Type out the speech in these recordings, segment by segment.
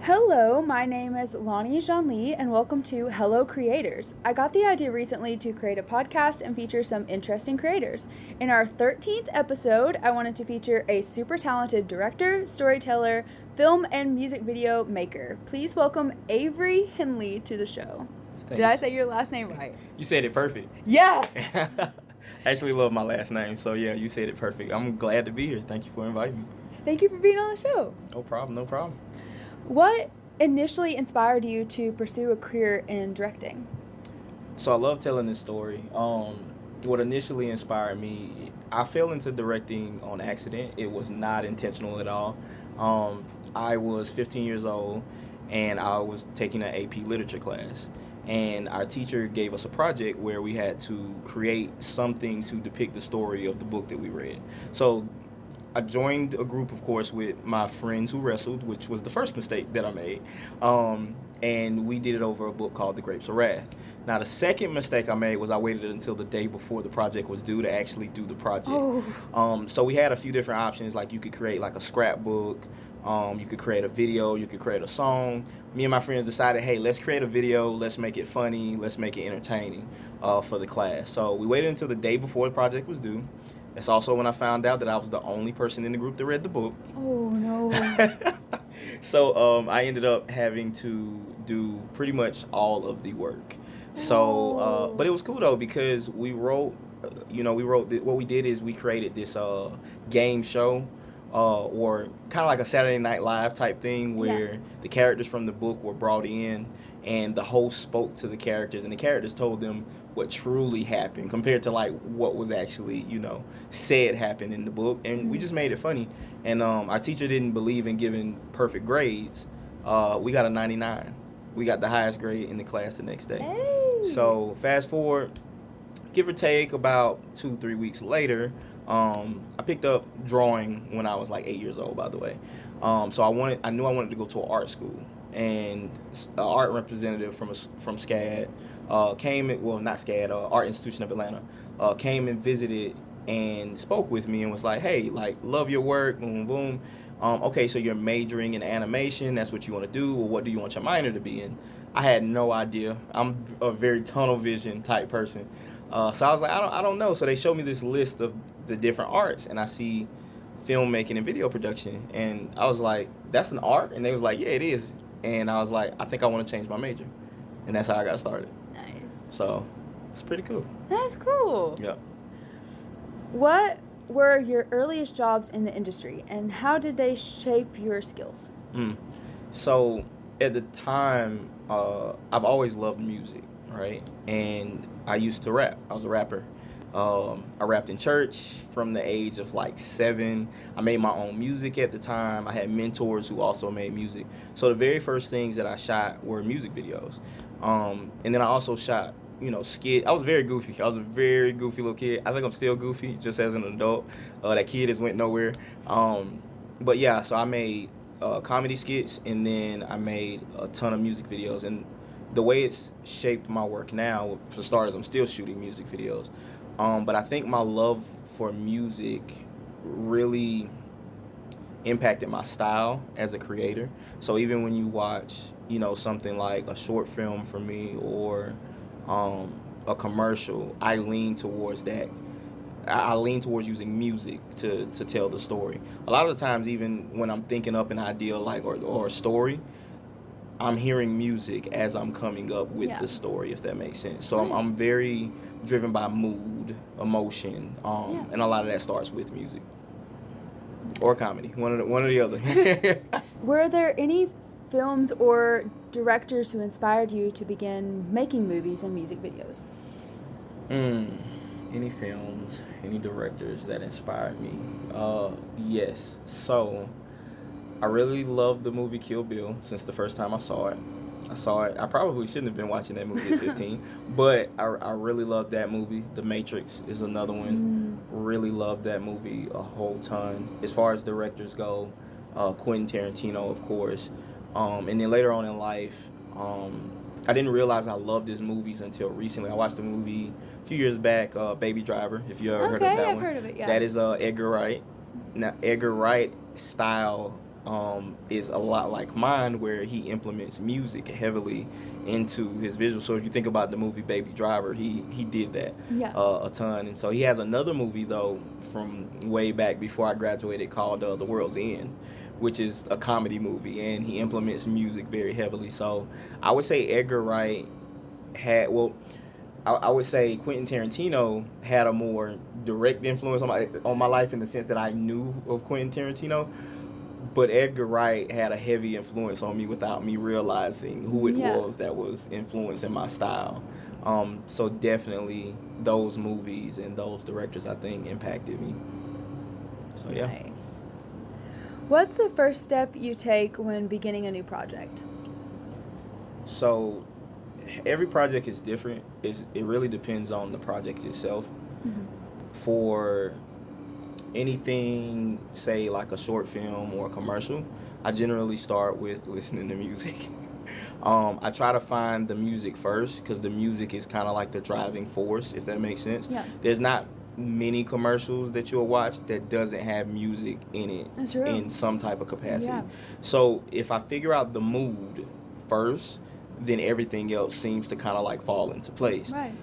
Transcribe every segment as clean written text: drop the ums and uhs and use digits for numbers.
Hello, my name is Lonijonli, and welcome to Hello Creators. I got the idea recently to create a podcast and feature some interesting creators. In our 13th episode, I wanted to feature a super talented director, storyteller, film and music video maker. Please welcome Avery Henley to the show. Thanks. Did I say your last name right? You said it perfect. Yes! I actually love my last name, so yeah, you said it perfect. I'm glad to be here. Thank you for inviting me. Thank you for being on the show. No problem. What initially inspired you to pursue a career in directing? So I love telling this story. What initially inspired me, I fell into directing on accident. It was not intentional at all. I was 15 years old, and I was taking an AP literature class. And our teacher gave us a project where we had to create something to depict the story of the book that we read. So I joined a group, of course, with my friends who wrestled, which was the first mistake that I made. And we did it over a book called The Grapes of Wrath. Now, the second mistake I made was I waited until the day before the project was due to actually do the project. So we had a few different options, like you could create like a scrapbook, you could create a video, you could create a song. Me and my friends decided, hey, let's create a video, let's make it funny, let's make it entertaining for the class. So we waited until the day before the project was due. That's also when I found out that I was the only person in the group that read the book. Oh, no. So I ended up having to do pretty much all of the work. So, but it was cool though because we wrote, what we did is we created this game show or kind of like a Saturday Night Live type thing where the characters from the book were brought in and the host spoke to the characters and the characters told them what truly happened compared to like what was actually, said happened in the book. And we just made it funny. And our teacher didn't believe in giving perfect grades. We got a 99. We got the highest grade in the class the next day. Hey. So fast forward, give or take about 2-3 weeks later, I picked up drawing when I was like 8 years old, by the way. So I knew I wanted to go to an art school, and an art representative from SCAD Art Institution of Atlanta, came and visited and spoke with me and was like, hey, like, love your work, boom, boom. Okay, so you're majoring in animation, that's what you want to do, or what do you want your minor to be in? I had no idea. I'm a very tunnel vision type person. So I was like, I don't know. So they showed me this list of the different arts, and I see filmmaking and video production, and I was like, that's an art? And they was like, yeah, it is. And I was like, I think I want to change my major. And that's how I got started. Nice. So it's pretty cool. That's cool. Yeah. What were your earliest jobs in the industry, and how did they shape your skills? So at the time, I've always loved music, right? And I used to rap. I was a rapper. I rapped in church from the age of like 7. I made my own music at the time. I had mentors who also made music. So the very first things that I shot were music videos. And then I also shot, skit. I was very goofy. I was a very goofy little kid. I think I'm still goofy, just as an adult. That kid just went nowhere. But yeah, so I made comedy skits, and then I made a ton of music videos. And the way it's shaped my work now, for starters, I'm still shooting music videos. But I think my love for music really impacted my style as a creator. So even when you watch, something like a short film for me or a commercial, I lean towards that. I lean towards using music to tell the story. A lot of the times, even when I'm thinking up an idea or a story, I'm hearing music as I'm coming up with the story, if that makes sense. So I'm very driven by mood, emotion, and a lot of that starts with music or comedy, one or the other. Were there any films or directors who inspired you to begin making movies and music videos? Any films, any directors that inspired me? Yes. So I really loved the movie Kill Bill since the first time I saw it. I probably shouldn't have been watching that movie at 15, but I really loved that movie. The Matrix is another one. Really loved that movie a whole ton. As far as directors go, Quentin Tarantino, of course. And then later on in life, I didn't realize I loved his movies until recently. I watched the movie a few years back, Baby Driver, if you ever heard of that one. I've heard of it, yeah. That is Edgar Wright. Now, Edgar Wright style is a lot like mine, where he implements music heavily into his visual. So if you think about the movie Baby Driver, he did that Yeah. a ton. And so he has another movie though from way back before I graduated called The World's End, which is a comedy movie, and he implements music very heavily. So I would say Edgar Wright had well. I would say Quentin Tarantino had a more direct influence on my life, in the sense that I knew of Quentin Tarantino, but Edgar Wright had a heavy influence on me without me realizing who it Yeah. was that was influencing my style. So definitely those movies and those directors, I think, impacted me. So yeah. Nice. What's the first step you take when beginning a new project? So every project is different. It really depends on the project itself. Mm-hmm. For anything, say like a short film or a commercial, I generally start with listening to music. I try to find the music first, because the music is kind of like the driving force, if that makes sense. Yeah. There's not many commercials that you'll watch that doesn't have music in it. That's true. In some type of capacity. Yeah. So if I figure out the mood first, then everything else seems to kind of like fall into place. Right.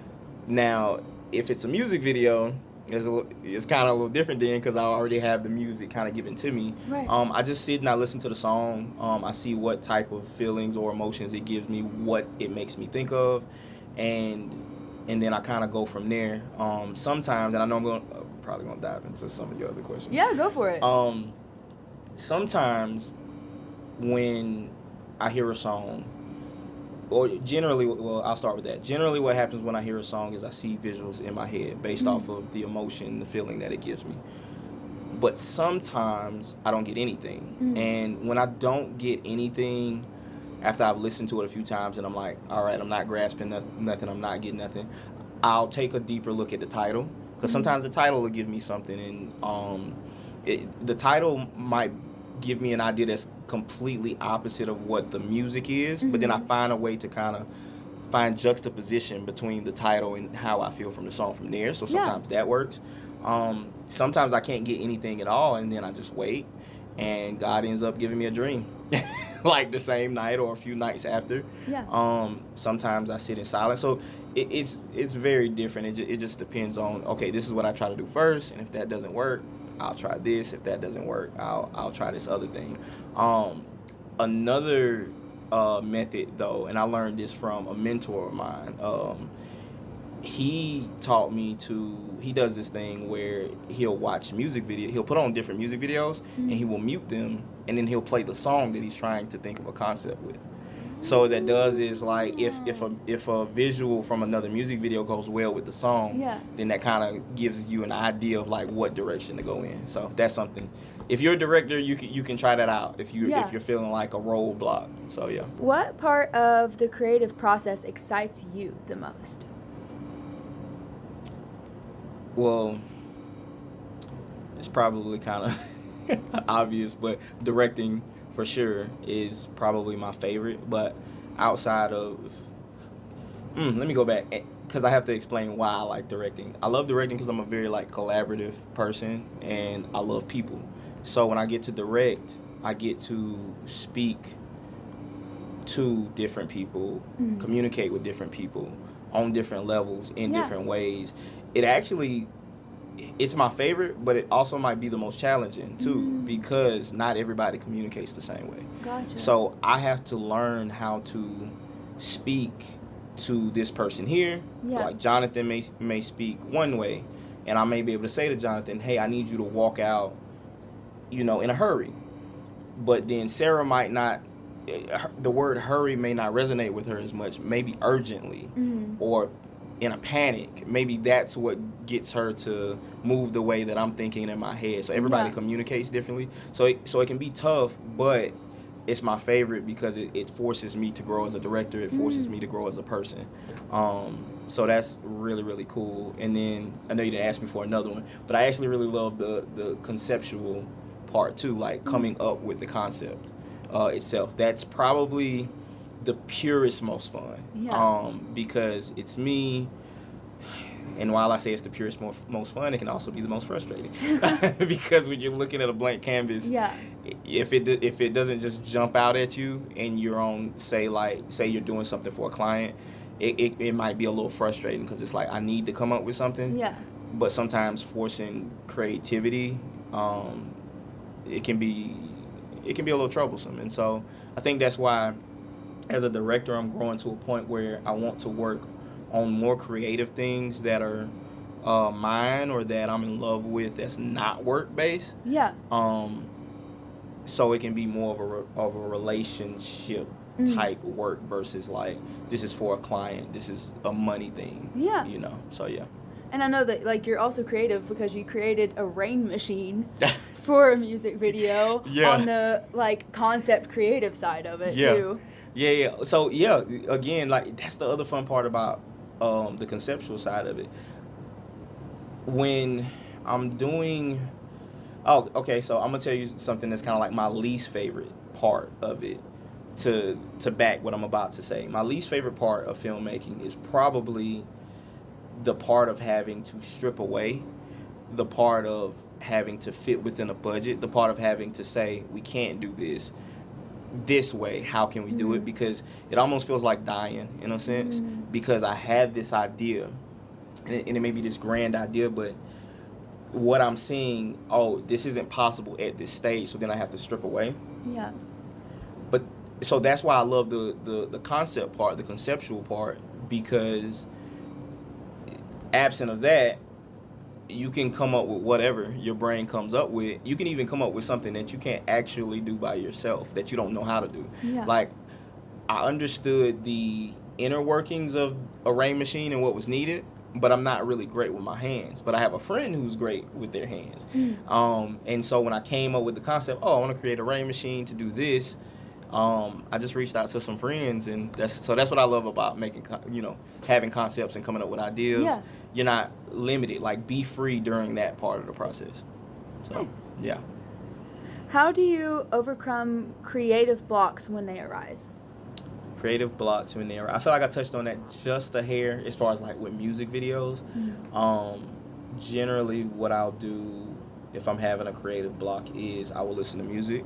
Now, if it's a music video, it's kind of a little different then, because I already have the music kind of given to me. Right. I just sit and I listen to the song. I see what type of feelings or emotions it gives me, what it makes me think of, and then I kind of go from there. Sometimes, and I know I'm probably going to dive into some of your other questions. Yeah, go for it. Sometimes when I hear a song, or generally, well, I'll start with that. Generally, what happens when I hear a song is I see visuals in my head based off of the emotion, the feeling that it gives me. But sometimes I don't get anything. And when I don't get anything, after I've listened to it a few times and I'm like, all right, I'm not grasping nothing, I'm not getting nothing, I'll take a deeper look at the title. Because sometimes the title will give me something, and the title might give me an idea that's completely opposite of what the music is, but then I find a way to kind of find juxtaposition between the title and how I feel from the song from there. So sometimes that works. Sometimes I can't get anything at all, and then I just wait, and God ends up giving me a dream, like the same night or a few nights after. Yeah. Sometimes I sit in silence. So it's very different. It just depends on, okay, this is what I try to do first, and if that doesn't work, I'll try this. If that doesn't work, I'll try this other thing. Another method though, and I learned this from a mentor of mine. He taught me he does this thing where he'll watch he'll put on different music videos, and he will mute them, and then he'll play the song that he's trying to think of a concept with. So what that does is, like, if a visual from another music video goes well with the song, then that kind of gives you an idea of like what direction to go in. So that's something. If you're a director, you can try that out if you're feeling like a roadblock. So yeah. What part of the creative process excites you the most? Well, it's probably kind of obvious, but directing for sure is probably my favorite. But outside of, let me go back, because I have to explain why I like directing. I love directing because I'm a very like collaborative person, and I love people. So when I get to direct, I get to speak to different people, communicate with different people on different levels in different ways. It's my favorite, but it also might be the most challenging too, because not everybody communicates the same way. Gotcha. So I have to learn how to speak to this person here. Like Jonathan may speak one way, and I may be able to say to Jonathan, hey, I need you to walk out, in a hurry. But then Sarah might not, the word hurry may not resonate with her as much, maybe urgently or in a panic. Maybe that's what gets her to move the way that I'm thinking in my head. So everybody communicates differently. So it can be tough, but it's my favorite because it forces me to grow as a director. It forces me to grow as a person. So that's really, really cool. And then I know you didn't ask me for another one, but I actually really love the conceptual part too, like coming up with the concept itself. That's probably the purest, most fun. Because it's me. And while I say it's the purest, most fun, it can also be the most frustrating. Because when you're looking at a blank canvas, if it doesn't just jump out at you and you're on, say you're doing something for a client, it might be a little frustrating because it's like, I need to come up with something. Yeah. But sometimes forcing creativity, it can be a little troublesome. And so I think that's why, as a director, I'm growing to a point where I want to work on more creative things that are mine or that I'm in love with that's not work-based. Yeah. So it can be more of a relationship type work versus like, this is for a client, this is a money thing. Yeah. You know, so yeah. And I know that, like, you're also creative because you created a rain machine for a music video on the, like, concept creative side of it, too. Yeah. So, yeah, again, like, that's the other fun part about the conceptual side of it. When I'm doing... Oh, okay, so I'm going to tell you something that's kind of like my least favorite part of it to back what I'm about to say. My least favorite part of filmmaking is probably the part of having to strip away, the part of having to fit within a budget, the part of having to say, we can't do this way, how can we do it? Because it almost feels like dying in a sense, because I have this idea, and it may be this grand idea, but what I'm seeing, this isn't possible at this stage, so then I have to strip away. Yeah. But so that's why I love the concept part, the conceptual part, because absent of that, you can come up with whatever your brain comes up with. You can even come up with something that you can't actually do by yourself, that you don't know how to do. Yeah. Like, I understood the inner workings of a rain machine and what was needed, but I'm not really great with my hands. But I have a friend who's great with their hands. And so when I came up with the concept, I want to create a rain machine to do this, I just reached out to some friends, and that's what I love about making, having concepts and coming up with ideas. Yeah. You're not limited. Like, be free during that part of the process. So, nice. Yeah. How do you overcome creative blocks when they arise? Creative blocks when they arise. I feel like I touched on that just a hair as far as like with music videos. Generally, what I'll do if I'm having a creative block is I will listen to music.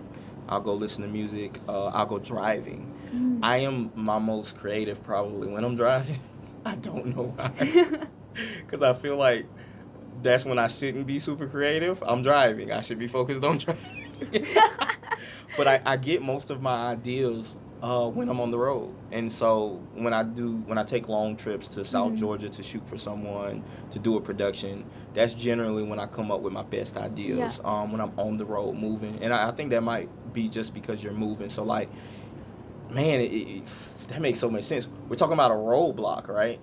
I'll go listen to music. I'll go driving. I am my most creative probably when I'm driving. I don't know why. Because I feel like that's when I shouldn't be super creative. I'm driving. I should be focused on driving. But I get most of my ideas when I'm on the road. And so when I take long trips to South Georgia to shoot for someone, to do a production, that's generally when I come up with my best ideas, when I'm on the road moving. And I think that might be just because you're moving. So, like, man, that makes so much sense. We're talking about a roadblock, right?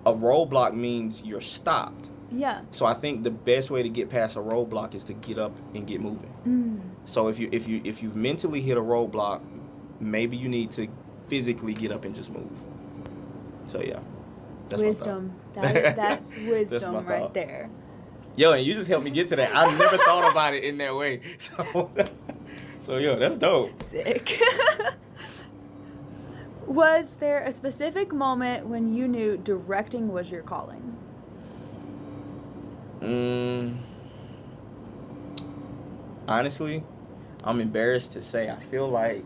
A roadblock means you're stopped. Yeah. So I think the best way to get past a roadblock is to get up and get moving. So if you've mentally hit a roadblock, maybe you need to physically get up and just move. So yeah, that's wisdom. That's wisdom right there. Yo, and you just helped me get to that. I never thought about it in that way. So yo, that's dope. Sick. Was there a specific moment when you knew directing was your calling? Honestly, I'm embarrassed to say I feel like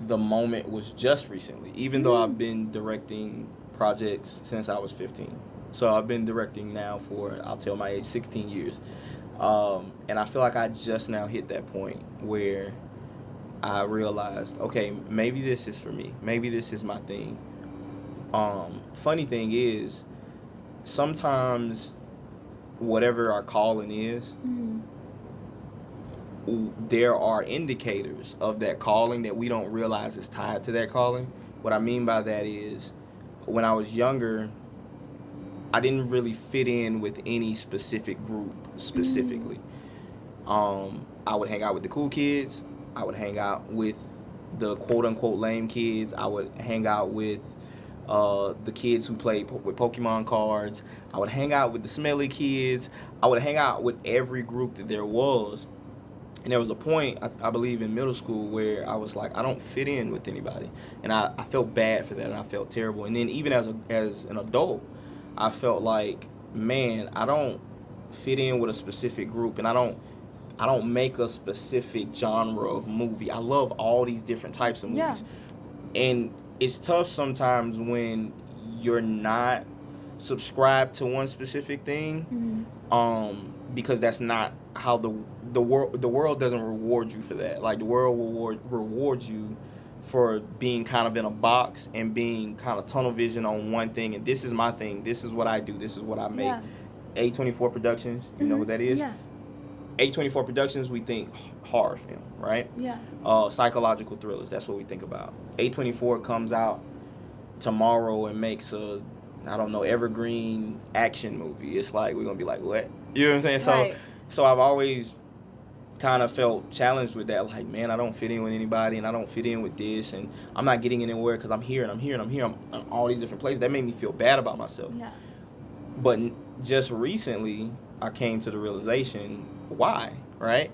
the moment was just recently, even though I've been directing projects since I was 15. So I've been directing now for, I'll tell my age, 16 years. And I feel like I just now hit that point where I realized, okay, maybe this is for me. Maybe this is my thing. Funny thing is, sometimes whatever our calling is, there are indicators of that calling that we don't realize is tied to that calling. What I mean by that is, when I was younger, I didn't really fit in with any specific group specifically. I would hang out with the cool kids. I would hang out with the quote-unquote lame kids. I would hang out with the kids who played with Pokemon cards. I would hang out with the smelly kids. I would hang out with every group that there was. And there was a point, I believe, in middle school where I was like, I don't fit in with anybody. And I felt bad for that, and I felt terrible. And then even as an adult, I felt like, man, I don't fit in with a specific group, and I don't make a specific genre of movie. I love all these different types of movies. And it's tough sometimes when you're not subscribed to one specific thing, because that's not how the world doesn't reward you for that. Like, the world will reward you for being kind of in a box and being kind of tunnel vision on one thing, and this is my thing, this is what I do, this is what I make. Yeah. A24 Productions, you know what that is? Yeah. A24 Productions, we think horror film, right? Yeah. Psychological thrillers, that's what we think about. A24 comes out tomorrow and makes a, I don't know, evergreen action movie. It's like, we're going to be like, what? You know what I'm saying? Right. So I've always kind of felt challenged with that. Like, man, I don't fit in with anybody, and I don't fit in with this, and I'm not getting anywhere because I'm here and I'm here and I'm here. I'm in all these different places. That made me feel bad about myself. Yeah. But just recently, I came to the realization, why, right?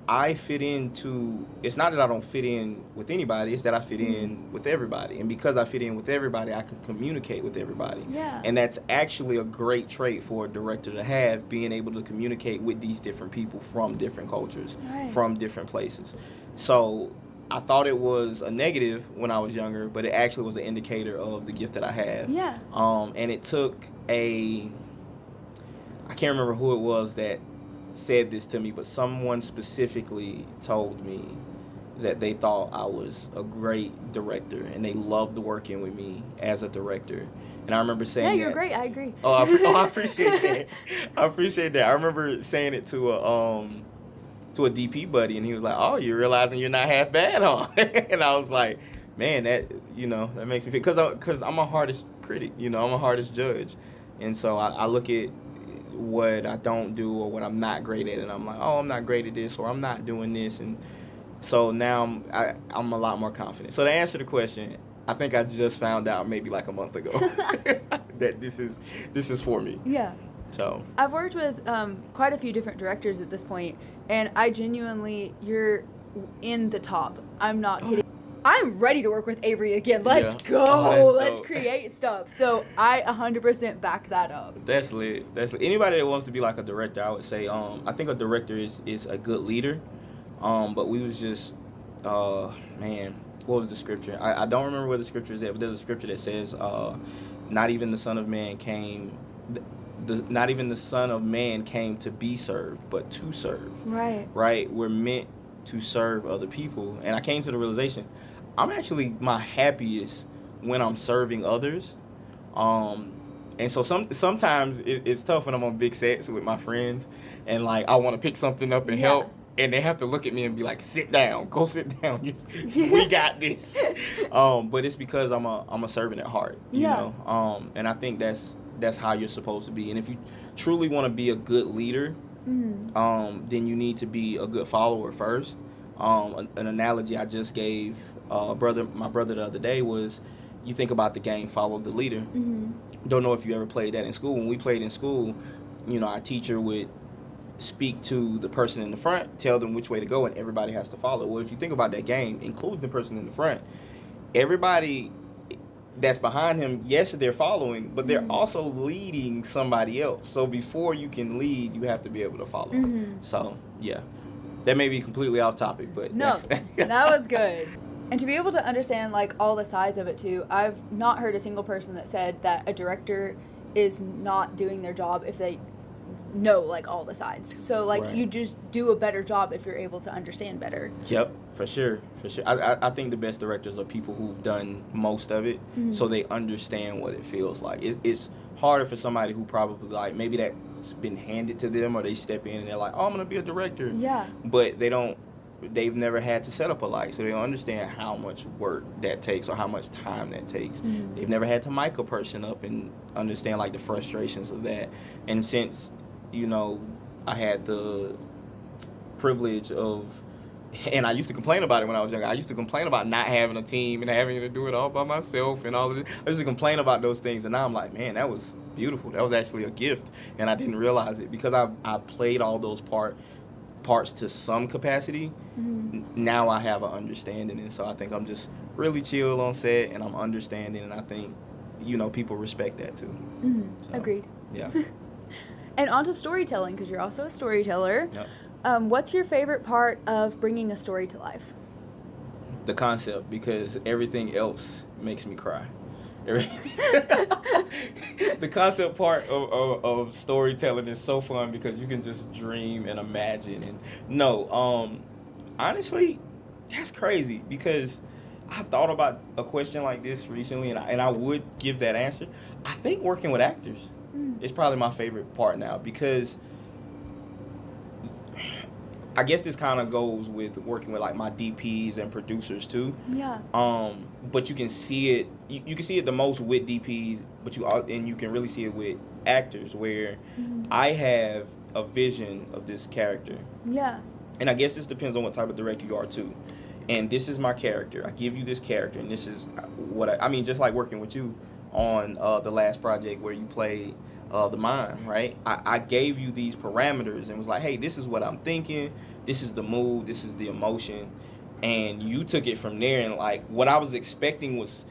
I fit into, it's not that I don't fit in with anybody, it's that I fit in with everybody. And because I fit in with everybody, I can communicate with everybody. Yeah. And that's actually a great trait for a director to have, being able to communicate with these different people from different cultures, Right. from different places. So I thought it was a negative when I was younger, but it actually was an indicator of the gift that I have. Yeah. And it took I can't remember who it was that said this to me, but someone specifically told me that they thought I was a great director and they loved working with me as a director. And I remember saying, Yeah, you're that, great. I agree. I appreciate that. I appreciate that. I remember saying it to a DP buddy, and he was like, "Oh, you're realizing you're not half bad, huh?" And I was like, "Man, that that makes me feel," because I'm a hardest critic. I'm a hardest judge, and so I look at what I don't do or what I'm not great at, and I'm like, oh, I'm not great at this, or I'm not doing this, and so now I'm a lot more confident. So to answer the question, I think I just found out maybe like a month ago that this is for me. Yeah. So I've worked with quite a few different directors at this point, and I genuinely, you're in the top. I'm not kidding. I'm ready to work with Avery again. Let's go. Oh, Let's create stuff. So I 100% back that up. That's lit. Anybody that wants to be like a director, I would say, I think a director is a good leader. But we was just, man, what was the scripture? I don't remember where the scripture is at, but there's a scripture that says, not even the Son of Man came, not even the Son of Man came to be served, but to serve. Right. Right? We're meant to serve other people. And I came to the realization, I'm actually my happiest when I'm serving others. And so sometimes it's tough when I'm on big sets with my friends and like I want to pick something up and help, and they have to look at me and be like, sit down, go sit down. We got this. But it's because I'm a servant at heart, you know. And I think that's how you're supposed to be. And if you truly want to be a good leader, then you need to be a good follower first. An analogy I just gave my brother the other day was, you think about the game Follow the Leader. Don't know if you ever played that in school. When we played in school, our teacher would speak to the person in the front, tell them which way to go, and everybody has to follow. Well, if you think about that game, including the person in the front, everybody that's behind him, yes, they're following, but they're also leading somebody else. So before you can lead, you have to be able to follow. So, yeah. That may be completely off topic, but no, that was good. And to be able to understand like all the sides of it too, I've not heard a single person that said that a director is not doing their job if they know like all the sides. So like Right. you just do a better job if you're able to understand better. Yep, for sure. I think the best directors are people who've done most of it, so they understand what it feels like. It's harder for somebody who probably like maybe that's been handed to them, or they step in and they're like, oh, I'm gonna be a director. Yeah. But they've never had to set up a light, so they don't understand how much work that takes or how much time that takes. They've never had to mic a person up and understand like the frustrations of that. And since I had the privilege of, and I used to complain about it when I was younger. I used to complain about not having a team and having to do it all by myself and all of this. I used to complain about those things, and now I'm like, man, that was beautiful. That was actually a gift, and I didn't realize it because I played all those parts to some capacity. Now I have an understanding, and so I think I'm just really chill on set, and I'm understanding, and I think people respect that too. Mm-hmm. So, Agreed. Yeah. And on to storytelling, because you're also a storyteller. Yep. What's your favorite part of bringing a story to life? The concept, because everything else makes me cry. The concept part of storytelling is so fun because you can just dream and imagine. And no, honestly, that's crazy because I've thought about a question like this recently, and I would give that answer. I think working with actors is probably my favorite part now because I guess this kind of goes with working with like my DPs and producers too. Yeah. But you can see it. You can see it the most with DPs, but you can really see it with actors where I have a vision of this character. Yeah. And I guess this depends on what type of director you are too. And this is my character. I give you this character, and this is what I mean. Just like working with you on the last project where you played the mime, right? I gave you these parameters and was like, hey, this is what I'm thinking. This is the mood. This is the emotion. And you took it from there. And like what I was expecting was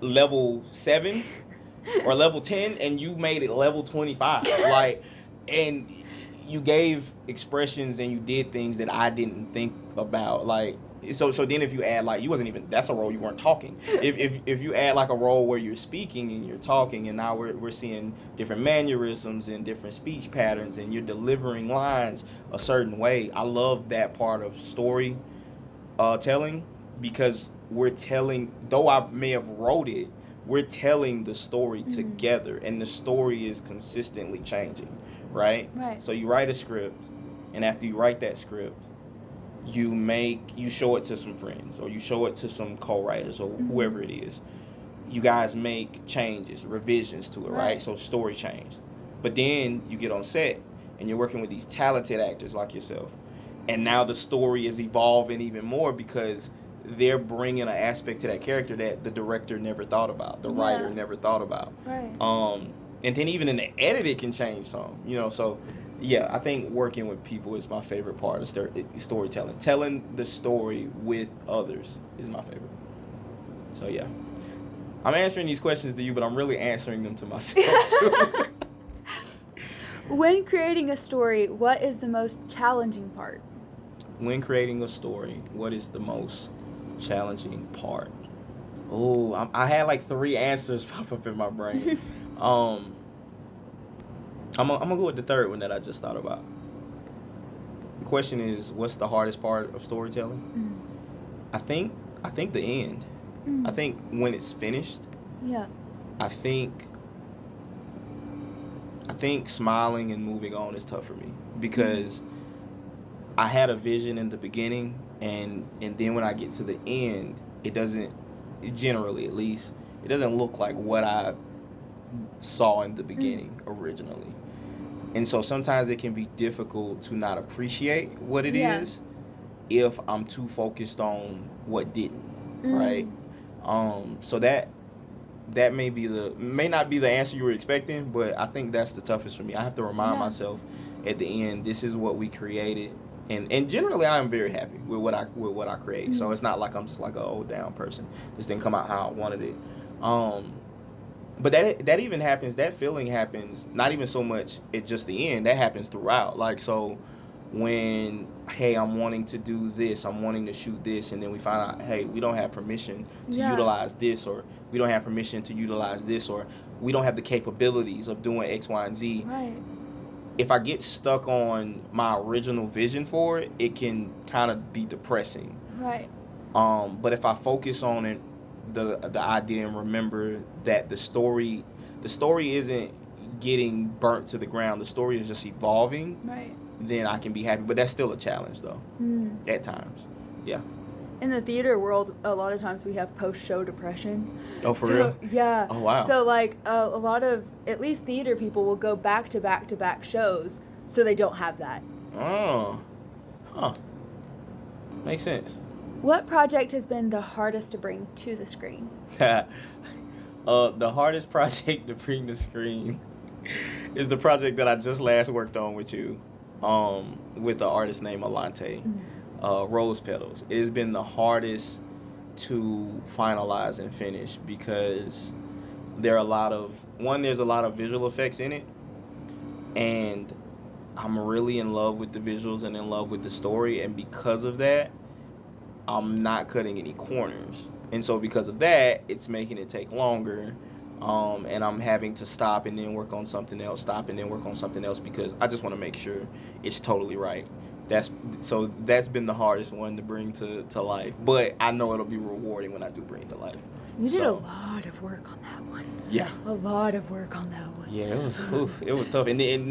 level 7 or level 10, and you made it level 25. Like, and you gave expressions and you did things that I didn't think about. Like, so then if you add like you wasn't even, that's a role you weren't talking. If you add like a role where you're speaking and you're talking, and now we're seeing different mannerisms and different speech patterns, and you're delivering lines a certain way. I love that part of story telling, because we're telling, though I may have wrote it, we're telling the story together, and the story is consistently changing, right? Right. So you write a script, and after you write that script, you show it to some friends, or you show it to some co-writers, or whoever it is. You guys make changes, revisions to it, right? So story changed. But then you get on set, and you're working with these talented actors like yourself, and now the story is evolving even more because they're bringing an aspect to that character that the director never thought about, the writer never thought about. Right. And then even in the edit, it can change some, so yeah, I think working with people is my favorite part of storytelling. Telling the story with others is my favorite. So yeah, I'm answering these questions to you, but I'm really answering them to myself too. When creating a story, what is the most challenging part? When creating a story, what is the most challenging part? Oh, I had like 3 answers pop up in my brain. I'm gonna go with the third one that I just thought about. The question is, what's the hardest part of storytelling? I think the end. I think when it's finished. Yeah. I think smiling and moving on is tough for me because I had a vision in the beginning, and then when I get to the end, it doesn't, generally at least, it doesn't look like what I saw in the beginning originally. And so sometimes it can be difficult to not appreciate what it is if I'm too focused on what didn't, right? So that may not be the answer you were expecting, but I think that's the toughest for me. I have to remind myself at the end, this is what we created. And generally I am very happy with what I create. So it's not like I'm just like an old down person. This didn't come out how I wanted it. But that even happens, that feeling happens, not even so much at just the end, that happens throughout. Like, so when, hey, I'm wanting to do this, I'm wanting to shoot this, and then we find out, hey, we don't have permission to utilize this, or we don't have permission to utilize this, or we don't have the capabilities of doing X, Y, and Z. Right. If I get stuck on my original vision for it, it can kind of be depressing. Right. But if I focus on it, the idea, and remember that the story isn't getting burnt to the ground, the story is just evolving, right, then I can be happy. But that's still a challenge though, at times. Yeah. In the theater world, a lot of times we have post-show depression. Oh, for real? Yeah. Oh, wow. So like a lot of, at least theater people will go back to back to back shows, so they don't have that. Oh. Huh. Makes sense. What project has been the hardest to bring to the screen? The hardest project to bring to screen is the project that I just last worked on with you, with the artist named Alante, Rose Petals. It has been the hardest to finalize and finish because There's a lot of visual effects in it, and I'm really in love with the visuals and in love with the story, and because of that, I'm not cutting any corners. And so because of that, it's making it take longer. And I'm having to stop and then work on something else, stop and then work on something else because I just want to make sure it's totally right. That's been the hardest one to bring to life. But I know it'll be rewarding when I do bring it to life. You did a lot of work on that one. Yeah. A lot of work on that one. Yeah, it was tough. And then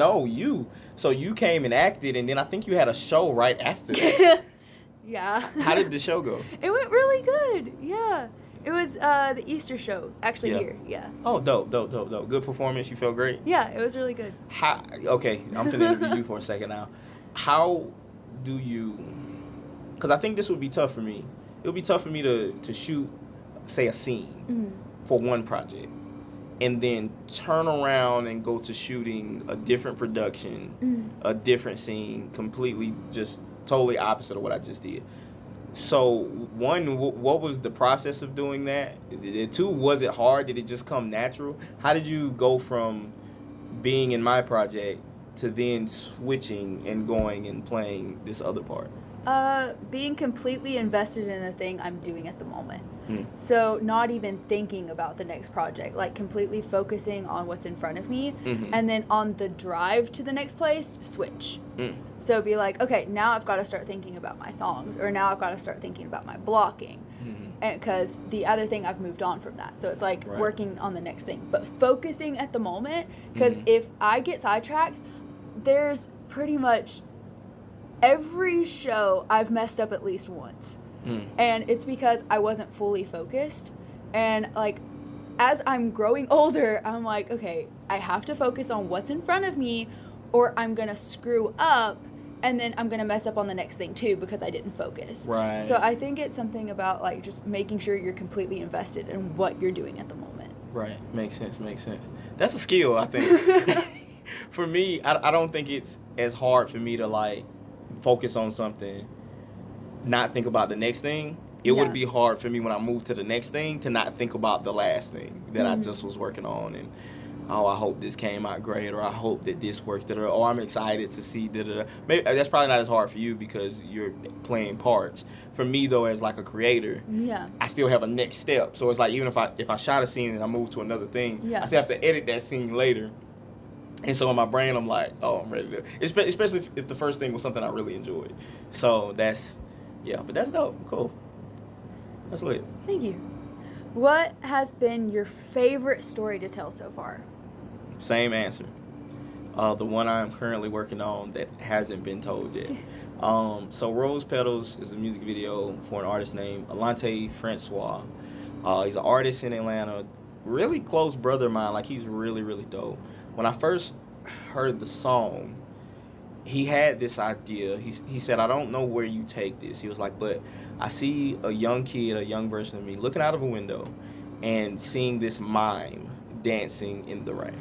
so you came and acted, and then I think you had a show right after that. Yeah. How did the show go? It went really good. Yeah. It was the Easter show, actually, here. Yeah. Oh, dope. Good performance. You felt great? Yeah, it was really good. Okay, I'm finna interview you for a second now. How do you... Because I think this would be tough for me. It would be tough for me to shoot, say, a scene for one project and then turn around and go to shooting a different production, a different scene, completely just totally opposite of what I just did. So, one, what was the process of doing that? Two, was it hard? Did it just come natural? How did you go from being in my project to then switching and going and playing this other part? Being completely invested in the thing I'm doing at the moment. So not even thinking about the next project, like completely focusing on what's in front of me, and then on the drive to the next place, switch. So be like, okay, now I've got to start thinking about my songs, or now I've got to start thinking about my blocking, and because the other thing I've moved on from that. So it's like working on the next thing, but focusing at the moment, because if I get sidetracked, there's pretty much every show I've messed up at least once. And it's because I wasn't fully focused. And like, as I'm growing older, I'm like, okay, I have to focus on what's in front of me, or I'm gonna screw up, and then I'm gonna mess up on the next thing too because I didn't focus. Right. So I think it's something about like just making sure you're completely invested in what you're doing at the moment. Right. Makes sense. That's a skill, I think. For me, I don't think it's as hard for me to like focus on something, not think about the next thing. It would be hard for me when I move to the next thing to not think about the last thing that I just was working on, and I hope this came out great, or I hope that this works, or I'm excited to see Maybe that's probably not as hard for you because you're playing parts. For me though, as like a creator, I still have a next step. So it's like even if I shot a scene and I move to another thing, I still have to edit that scene later. And so in my brain, I'm like, oh, I'm ready to... Especially if the first thing was something I really enjoyed. So that's... Yeah, but that's dope. Cool. That's lit. Thank you. What has been your favorite story to tell so far? Same answer. The one I'm currently working on that hasn't been told yet. So Rose Petals is a music video for an artist named Alante Francois. He's an artist in Atlanta. Really close brother of mine. Like, he's really, really dope. When I first heard the song, he had this idea. He said, I don't know where you take this. He was like, but I see a young kid, a young version of me, looking out of a window and seeing this mime dancing in the rain.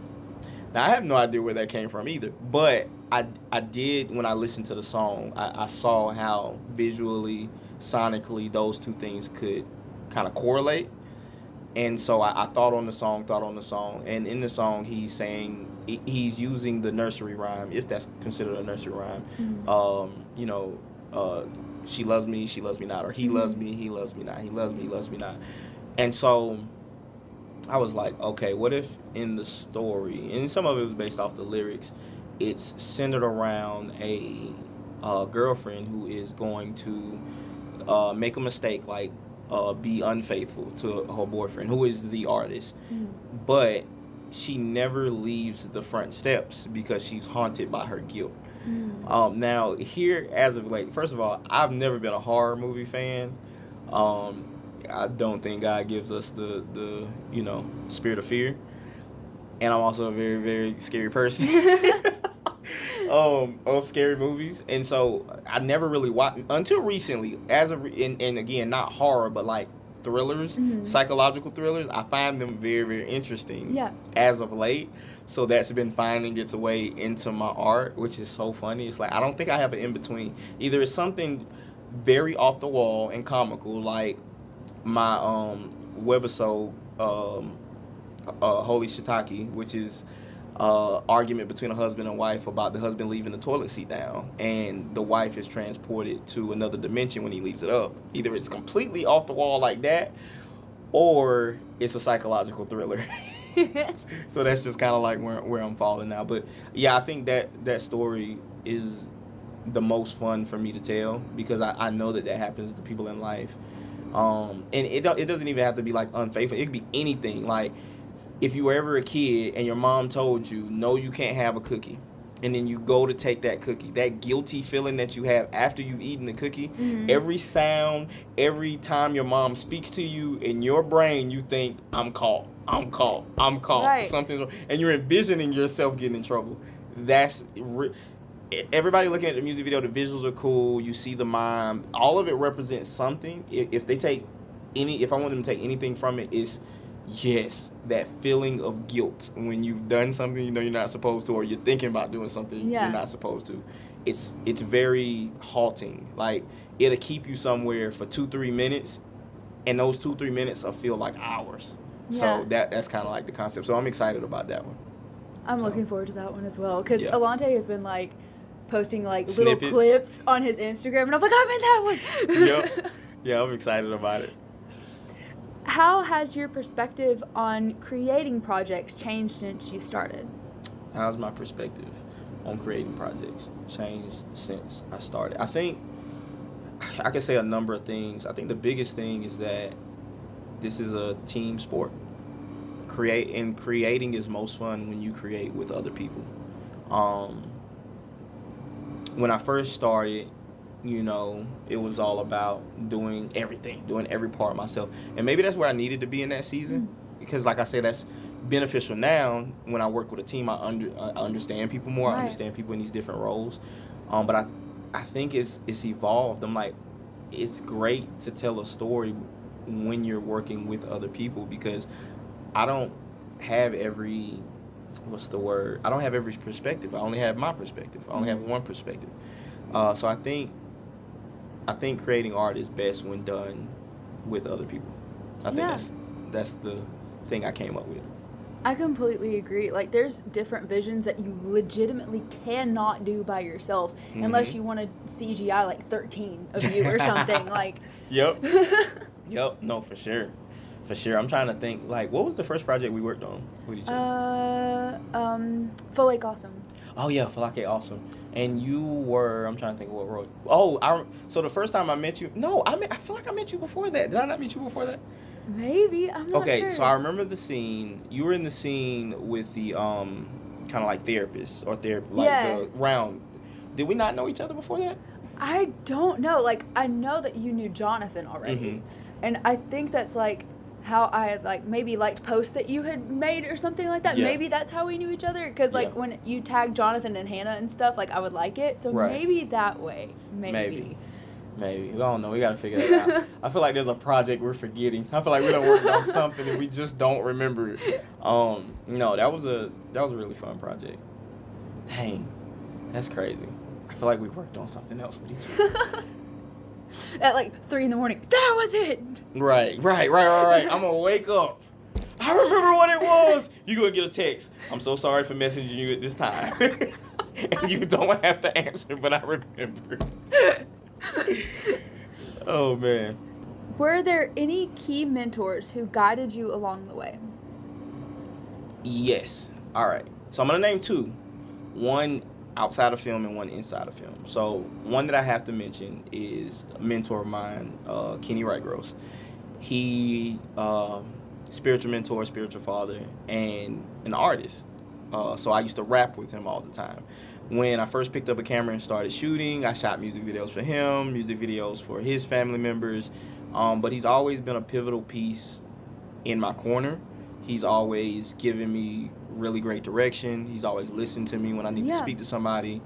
Now, I have no idea where that came from either, but I did, when I listened to the song, I saw how visually, sonically, those two things could kind of correlate. And so I thought on the song, and in the song he's saying, he's using the nursery rhyme, if that's considered a nursery rhyme. She loves me not, or he loves me not, he loves me not. And so I was like, okay, what if in the story, and some of it was based off the lyrics, it's centered around a girlfriend who is going to make a mistake, like be unfaithful to her boyfriend, who is the artist, but she never leaves the front steps because she's haunted by her guilt. Now, here, as of late, first of all, I've never been a horror movie fan. I don't think God gives us the spirit of fear, and I'm also a very, very scary person. Of scary movies, and so I never really watched until recently. And again, not horror, but like thrillers, psychological thrillers. I find them very, very interesting. As of late, so that's been finding its way into my art, which is so funny. It's like I don't think I have an in between. Either it's something very off the wall and comical, like my webisode Holy Shiitake, which is argument between a husband and wife about the husband leaving the toilet seat down, and the wife is transported to another dimension when he leaves it up. Either it's completely off the wall like that, or it's a psychological thriller. So that's just kind of like where I'm falling now. But yeah, I think that story is the most fun for me to tell, because I know that happens to people in life. And it doesn't even have to be like unfaithful. It could be anything. Like, if you were ever a kid and your mom told you, no, you can't have a cookie, and then you go to take that cookie, that guilty feeling that you have after you've eaten the cookie, every sound, every time your mom speaks to you, in your brain you think, I'm caught, right. Something's wrong, and you're envisioning yourself getting in trouble. Everybody looking at the music video, the visuals are cool, you see the mime, all of it represents something. If I want them to take anything from it, it's yes, that feeling of guilt when you've done something you know you're not supposed to, or you're thinking about doing something you're not supposed to. It's very halting. Like, it'll keep you somewhere for 2-3 minutes, and those 2-3 minutes will feel like hours. So that's kind of like the concept. So I'm excited about that one. I'm looking forward to that one as well, because Alante has been like posting like Snippets. Little clips on his Instagram, and I'm like, I'm in that one. Yep. Yeah, I'm excited about it. How has your perspective on creating projects changed since you started? How's my perspective on creating projects changed since I started? I think I could say a number of things. I think the biggest thing is that this is a team sport. Creating is most fun when you create with other people. When I first started, it was all about doing every part myself. And maybe that's where I needed to be in that season. Because like I said, that's beneficial now. When I work with a team, I understand people more. Right. I understand people in these different roles. But I think it's evolved. I'm like, it's great to tell a story when you're working with other people, because I don't have every perspective. I only have my perspective. I only have one perspective. So I think creating art is best when done with other people. I think that's the thing I came up with. I completely agree. Like, there's different visions that you legitimately cannot do by yourself unless you want to CGI like 13 of you or something. Like. Yep. Yep. No, for sure. For sure. I'm trying to think, like, what was the first project we worked on with each other? Full Lake Awesome. Oh, yeah, Full Lake Awesome. And you were, I'm trying to think of what role. Oh, so the first time I met you, I feel like I met you before that. Did I not meet you before that? Maybe, I'm not sure. Okay, so I remember the scene. You were in the scene with the, kind of like therapist or the round. Did we not know each other before that? I don't know. Like, I know that you knew Jonathan already. And I think that's, like, how I had, like, maybe liked posts that you had made or something like that. Yeah. Maybe that's how we knew each other. Because, like, when you tagged Jonathan and Hannah and stuff, like, I would like it. So maybe that way. Maybe. I don't know. We got to figure that out. I feel like there's a project we're forgetting. I feel like we done worked on something and we just don't remember it. No, that was a really fun project. Dang. That's crazy. I feel like we worked on something else with each other. At like 3 a.m. That was it. Right. I'm gonna wake up. I remember what it was. You're gonna get a text. I'm so sorry for messaging you at this time. And you don't have to answer, but I remember. Oh, man. Were there any key mentors who guided you along the way? Yes. All right. So I'm gonna name 2. One outside of film and one inside of film. So one that I have to mention is a mentor of mine, Kenny Wright-Gross. He, spiritual mentor, spiritual father, and an artist. So I used to rap with him all the time. When I first picked up a camera and started shooting, I shot music videos for him, music videos for his family members. But he's always been a pivotal piece in my corner. He's always given me really great direction. He's always listened to me when I need to speak to somebody.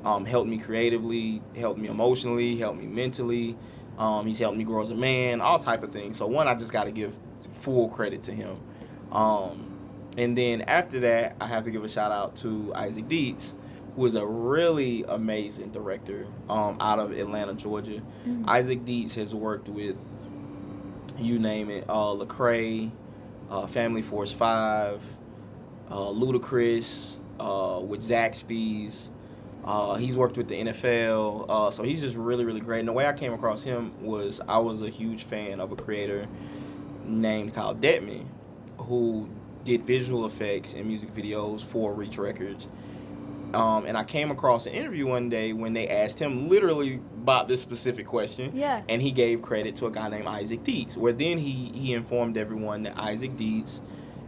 Helped me creatively, helped me emotionally, helped me mentally. He's helped me grow as a man, all type of things. So one, I just got to give full credit to him. And then after that, I have to give a shout out to Isaac Dietz, who is a really amazing director out of Atlanta, Georgia. Isaac Dietz has worked with, you name it, Lecrae, Family Force 5, Ludacris, with Zaxby's. He's worked with the NFL, so he's just really, really great. And the way I came across him was I was a huge fan of a creator named Kyle Detman, who did visual effects and music videos for Reach Records. And I came across an interview one day when they asked him literally about this specific question. Yeah. And he gave credit to a guy named Isaac Dietz, where then he informed everyone that Isaac Dietz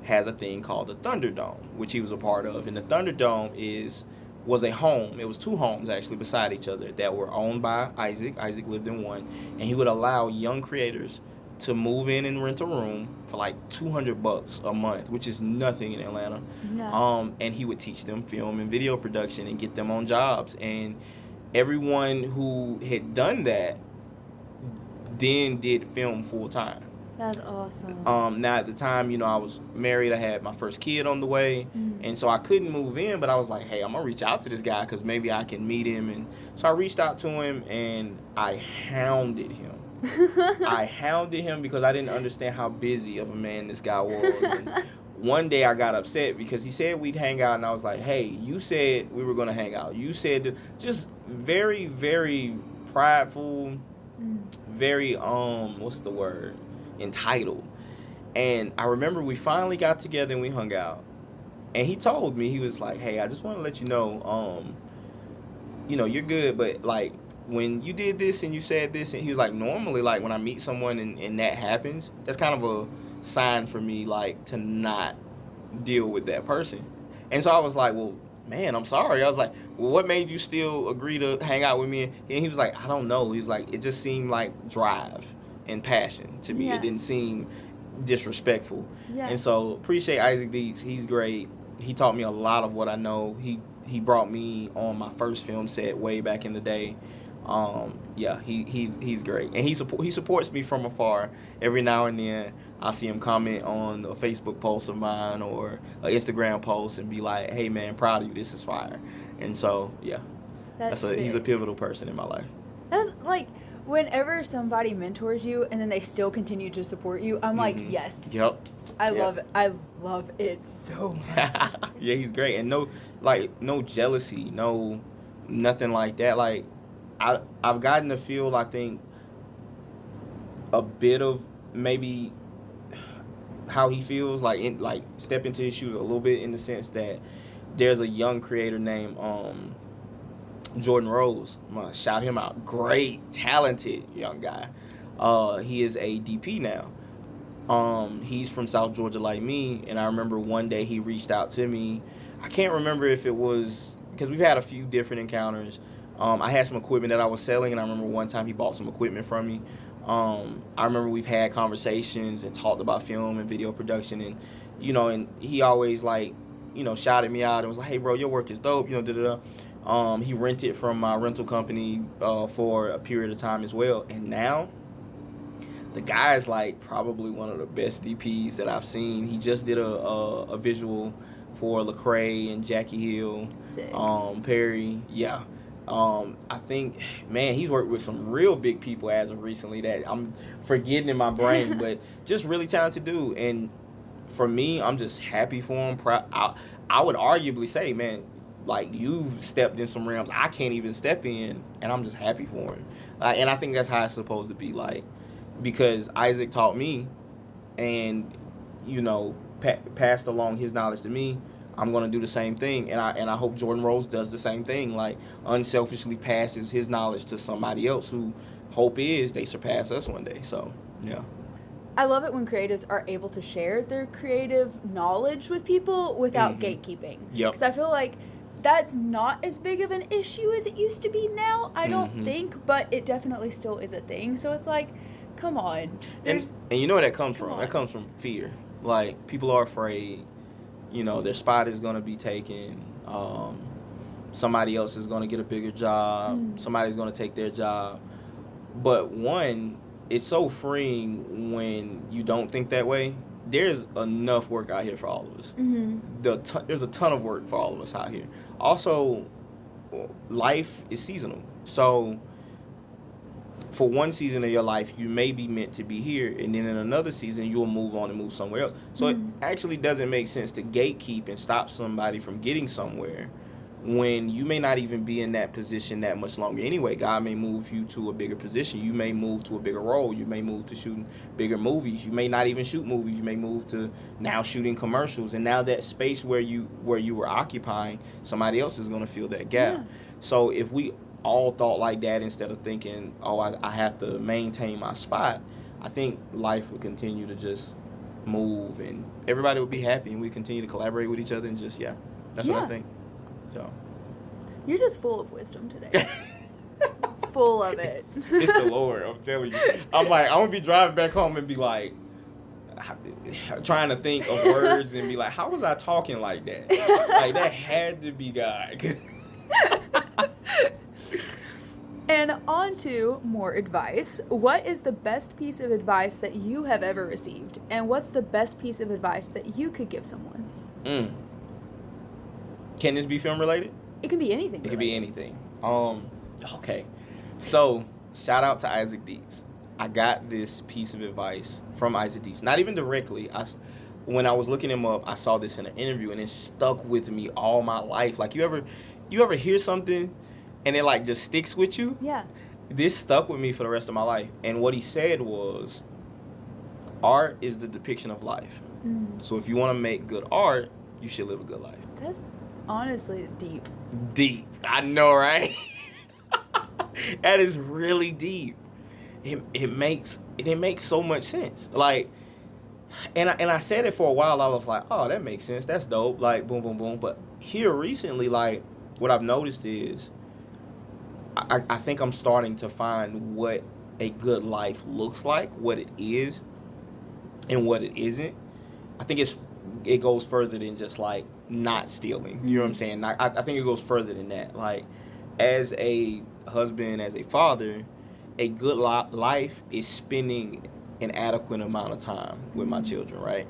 has a thing called the Thunderdome, which he was a part of. And the Thunderdome was a home. It was two homes actually beside each other that were owned by Isaac. Isaac lived in one, and he would allow young creators to move in and rent a room for like $200 a month, which is nothing in Atlanta. Yeah. And he would teach them film and video production and get them on jobs. And everyone who had done that then did film full time. That's awesome. Now at the time, I was married. I had my first kid on the way, and so I couldn't move in. But I was like, hey, I'm gonna reach out to this guy because maybe I can meet him. And so I reached out to him, and I hounded him. I hounded him because I didn't understand how busy of a man this guy was. And one day I got upset because he said we'd hang out, and I was like, hey, you said we were going to hang out. You said just very, very prideful, very, what's the word? Entitled. And I remember we finally got together and we hung out. And he told me, he was like, hey, I just want to let you know, you're good, but like, when you did this and you said this, and he was like, normally, like, when I meet someone and that happens, that's kind of a sign for me, like, to not deal with that person. And so I was like, well, man, I'm sorry. I was like, well, what made you still agree to hang out with me? And he was like, I don't know. He was like, it just seemed like drive and passion to me. Yeah. It didn't seem disrespectful. Yeah. And so appreciate Isaac Dietz. He's great. He taught me a lot of what I know. He brought me on my first film set way back in the day. He's great, and he supports me from afar. Every now and then I see him comment on a Facebook post of mine or an Instagram post and be like, hey man, proud of you, this is fire. And so he's a pivotal person in my life. That's like, whenever somebody mentors you and then they still continue to support you, I'm like, yes. Yep. I love it. I love it so much. Yeah, he's great. And no jealousy, nothing like that. Like, I've gotten to feel, I think, a bit of maybe how he feels, like step into his shoes a little bit, in the sense that there's a young creator named Jordan Rose. I'm gonna shout him out. Great, talented young guy. He is a DP now. He's from South Georgia like me, and I remember one day he reached out to me. I can't remember if it was, because we've had a few different encounters. I had some equipment that I was selling, and I remember one time he bought some equipment from me. I remember we've had conversations and talked about film and video production, and and he always shouted me out and was like, hey bro, your work is dope, he rented from my rental company for a period of time as well, and now the guy is like probably one of the best DPs that I've seen. He just did a visual for Lecrae and Jackie Hill. Sick. Perry, yeah. I think, man, he's worked with some real big people as of recently that I'm forgetting in my brain, but just really talented dude. And for me, I'm just happy for him. I would arguably say, man, like, you've stepped in some realms I can't even step in, and I'm just happy for him. And I think that's how it's supposed to be, like, because Isaac taught me and, passed along his knowledge to me. I'm going to do the same thing, and I hope Jordan Rose does the same thing, like unselfishly passes his knowledge to somebody else who hope is they surpass us one day. So, yeah. I love it when creatives are able to share their creative knowledge with people without gatekeeping. Yep. Because I feel like that's not as big of an issue as it used to be now, I don't think, but it definitely still is a thing. So it's like, come on. And you know where that comes from? That comes from fear. Like, people are afraid. Their spot is going to be taken. Somebody else is going to get a bigger job. Somebody's going to take their job. But one, it's so freeing when you don't think that way. There's enough work out here for all of us. There's a ton of work for all of us out here. Also, life is seasonal. So for one season of your life, you may be meant to be here, and then in another season, you'll move on and move somewhere else. So it actually doesn't make sense to gatekeep and stop somebody from getting somewhere when you may not even be in that position that much longer anyway. God may move you to a bigger position. You may move to a bigger role. You may move to shooting bigger movies. You may not even shoot movies. You may move to now shooting commercials. And now that space where you were occupying, somebody else is going to fill that gap. Yeah. So if we all thought like that instead of thinking, oh, I have to maintain my spot, I think life would continue to just move and everybody would be happy and we continue to collaborate with each other and just, that's what I think. So. You're just full of wisdom today. Full of it. It's the Lord, I'm telling you. I'm going to be driving back home and be like, trying to think of words and be like, how was I talking like that? Like, that had to be God. And on to more advice. What is the best piece of advice that you have ever received? And what's the best piece of advice that you could give someone? Can this be film related? It can be anything. It can be anything. Okay. So, shout out to Isaac Dees. I got this piece of advice from Isaac Dees. Not even directly. When I was looking him up, I saw this in an interview, and it stuck with me all my life. Like, you ever hear something, and it, like, just sticks with you? Yeah. This stuck with me for the rest of my life. And what he said was, art is the depiction of life. So if you want to make good art, you should live a good life. That's honestly deep. Deep. I know, right? That is really deep. It makes so much sense. Like, and I said it for a while. I was like, oh, that makes sense. That's dope. Like, boom, boom, boom. But here recently, like, what I've noticed is I think I'm starting to find what a good life looks like, what it is, and what it isn't. I think it goes further than just, like, not stealing. You know what I'm saying? I think it goes further than that. Like, as a husband, as a father, a good life is spending an adequate amount of time with my children, right?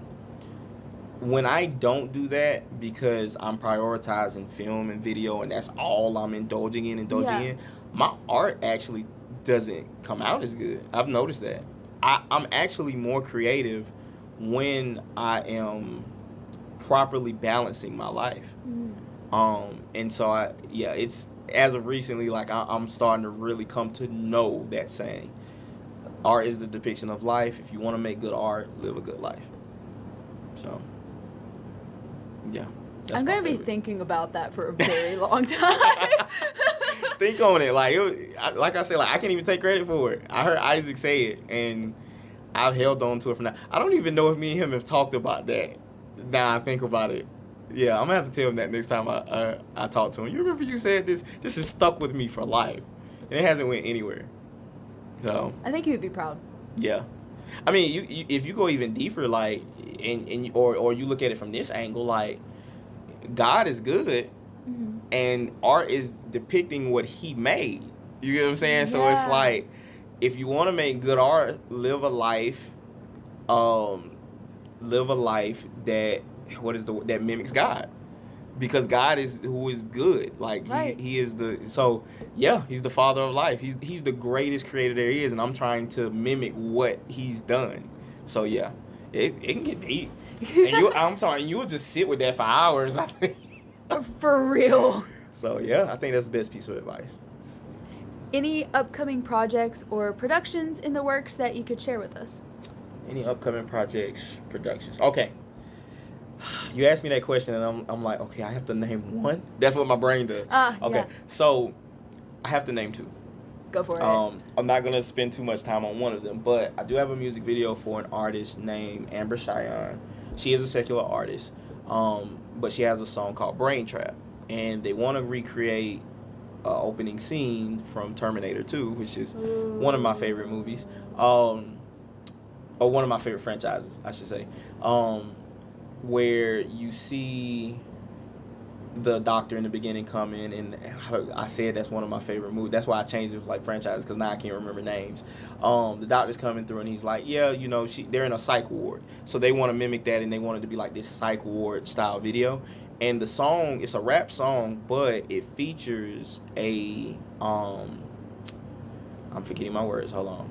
When I don't do that because I'm prioritizing film and video and that's all I'm indulging in, my art actually doesn't come out as good. I've noticed that. I'm actually more creative when I am properly balancing my life. And so it's as of recently, like, I'm starting to really come to know that saying. Art is the depiction of life. If you want to make good art, live a good life. So, yeah. I'm going to be thinking about that for a very long time. Think on it. Like I said, like, I can't even take credit for it. I heard Isaac say it, and I've held on to it from now. I don't even know if me and him have talked about that. Now I think about it. Yeah, I'm going to have to tell him that next time I talk to him. You remember you said this? This is stuck with me for life. And it hasn't went anywhere. So I think he would be proud. Yeah. I mean, you if you go even deeper, like, or you look at it from this angle, like, God is good, and art is depicting what He made. You get what I'm saying? So it's like, if you want to make good art, live a life that that mimics God, because God is who is good. Like, he is He's the Father of life. He's the greatest creator there is, and I'm trying to mimic what He's done. So yeah, it can get deep. And I'm talking, you'll just sit with that for hours, I think. For real. So yeah, I think that's the best piece of advice. Any upcoming projects or productions in the works that you could share with us? Any upcoming productions? Okay. You asked me that question, and I'm like, okay, I have to name one. That's what my brain does. Okay, so I have to name two. Go for it. I'm not gonna spend too much time on one of them, but I do have a music video for an artist named Amber Cheyenne. She is a secular artist, but she has a song called Brain Trap, and they want to recreate opening scene from Terminator 2, which is one of my favorite movies, or one of my favorite franchises, I should say. Where you see the doctor in the beginning come in, and I said that's one of my favorite movies. That's why I changed it. It was like franchises, because now I can't remember names. The doctor's coming through, and he's like, they're in a psych ward, so they want to mimic that, and they want it to be like this psych ward style video. And the song, it's a rap song, but it features a I'm forgetting my words. Hold on.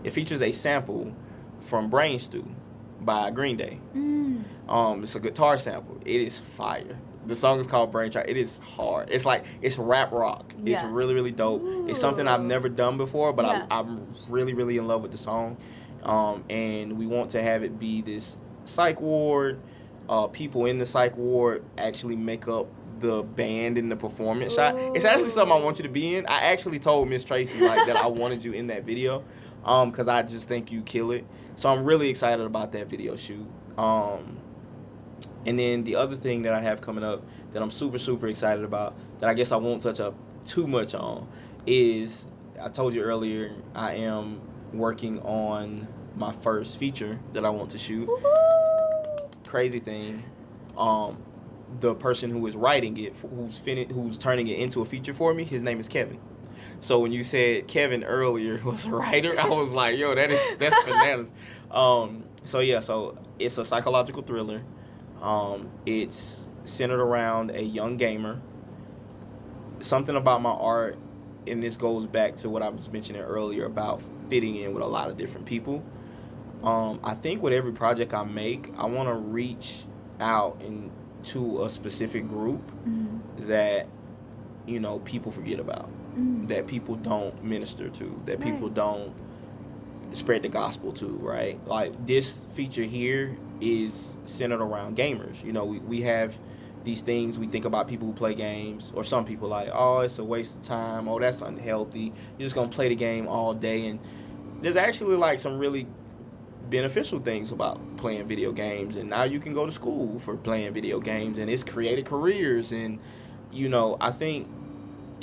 It features a sample from Brain Stew by Green Day. It's a guitar sample. It is fire. The song is called Brain Trap. It is hard. It's rap rock. It's really, really dope. Ooh. It's something I've never done before, but I'm really, really in love with the song. And we want to have it be this psych ward. People in the psych ward actually make up the band in the performance shot. It's actually something I want you to be in. I actually told Miss Tracy that I wanted you in that video, because I just think you kill it. So I'm really excited about that video shoot. And then the other thing that I have coming up that I'm super, super excited about, that I guess I won't touch up too much on, is, I told you earlier, I am working on my first feature that I want to shoot. Woo-hoo! Crazy thing. The person who is writing it, who's turning it into a feature for me, his name is Kevin. So when you said Kevin earlier was a writer, I was like, yo, that's bananas. So it's a psychological thriller. It's centered around a young gamer. Something about my art, and this goes back to what I was mentioning earlier about fitting in with a lot of different people. I think with every project I make, I want to reach out to a specific group that, people forget about, that people don't minister to, that people don't spread the gospel to, right? Like, this feature here is centered around gamers. We have these things we think about people who play games, or some people like, oh, it's a waste of time, oh, that's unhealthy, you're just gonna play the game all day. And there's actually some really beneficial things about playing video games, and now you can go to school for playing video games, and it's created careers. And I think